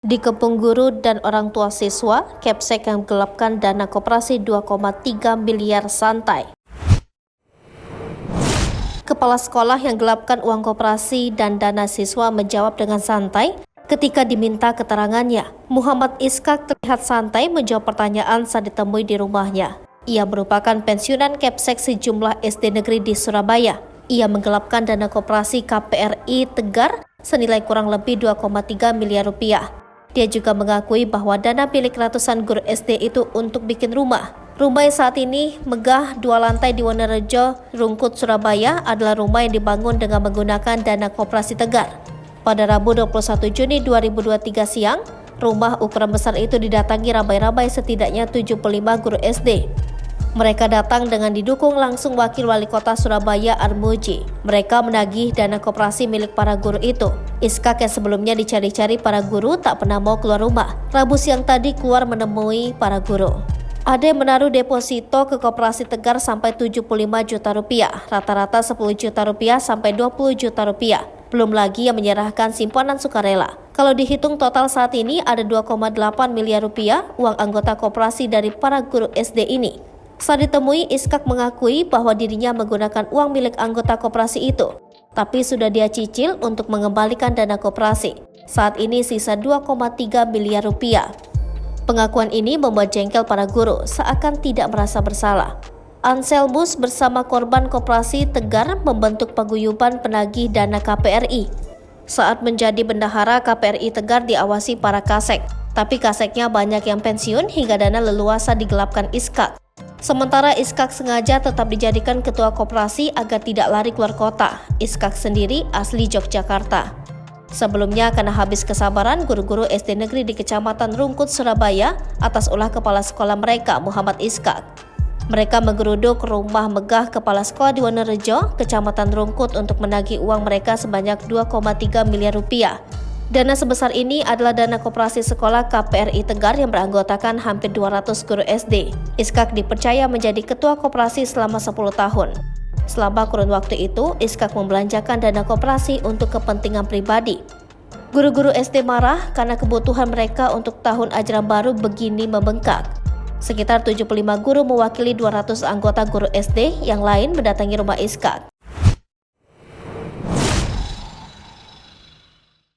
Dikepung guru dan orang tua siswa, Kepsek yang menggelapkan dana koperasi 2,3 miliar santai. Kepala sekolah yang gelapkan uang koperasi dan dana siswa menjawab dengan santai ketika diminta keterangannya. Muhammad Iskak terlihat santai menjawab pertanyaan saat ditemui di rumahnya. Ia merupakan pensiunan Kepsek sejumlah SD negeri di Surabaya. Ia menggelapkan dana koperasi KPRI Tegar senilai kurang lebih 2,3 miliar rupiah. Dia juga mengakui bahwa dana milik ratusan guru SD itu untuk bikin rumah. Rumah yang saat ini megah 2 lantai di Wonorejo, Rungkut, Surabaya adalah rumah yang dibangun dengan menggunakan dana koperasi Tegar. Pada Rabu 21 Juni 2023 siang, rumah ukuran besar itu didatangi ramai-ramai setidaknya 75 guru SD. Mereka datang dengan didukung langsung Wakil Wali Kota Surabaya Armuji. Mereka menagih dana koperasi milik para guru itu. Iskak yang sebelumnya dicari-cari para guru tak pernah mau keluar rumah. Rabu siang tadi keluar menemui para guru. Ada yang menaruh deposito ke koperasi Tegar sampai 75 juta rupiah, rata-rata 10 juta rupiah sampai 20 juta rupiah. Belum lagi yang menyerahkan simpanan sukarela. Kalau dihitung total saat ini ada 2,8 miliar rupiah uang anggota koperasi dari para guru SD ini. Saat ditemui, Iskak mengakui bahwa dirinya menggunakan uang milik anggota koperasi itu, tapi sudah dia cicil untuk mengembalikan dana koperasi. Saat ini sisa 2,3 miliar rupiah. Pengakuan ini membuat jengkel para guru, seakan tidak merasa bersalah. Anselmus bersama korban koperasi Tegar membentuk paguyuban penagih dana KPRI. Saat menjadi bendahara KPRI Tegar diawasi para kasek, tapi kaseknya banyak yang pensiun hingga dana leluasa digelapkan Iskak. Sementara Iskak sengaja tetap dijadikan ketua koperasi agar tidak lari keluar kota. Iskak sendiri asli Yogyakarta. Sebelumnya karena habis kesabaran, guru-guru SD negeri di Kecamatan Rungkut, Surabaya atas ulah kepala sekolah mereka, Muhammad Iskak. Mereka menggeruduk rumah megah kepala sekolah di Wonorejo, Kecamatan Rungkut untuk menagih uang mereka sebanyak 2,3 miliar rupiah. Dana sebesar ini adalah dana koperasi sekolah KPRI Tegar yang beranggotakan hampir 200 guru SD. Iskak dipercaya menjadi ketua koperasi selama 10 tahun. Selama kurun waktu itu, Iskak membelanjakan dana koperasi untuk kepentingan pribadi. Guru-guru SD marah karena kebutuhan mereka untuk tahun ajaran baru begini membengkak. Sekitar 75 guru mewakili 200 anggota guru SD yang lain mendatangi rumah Iskak.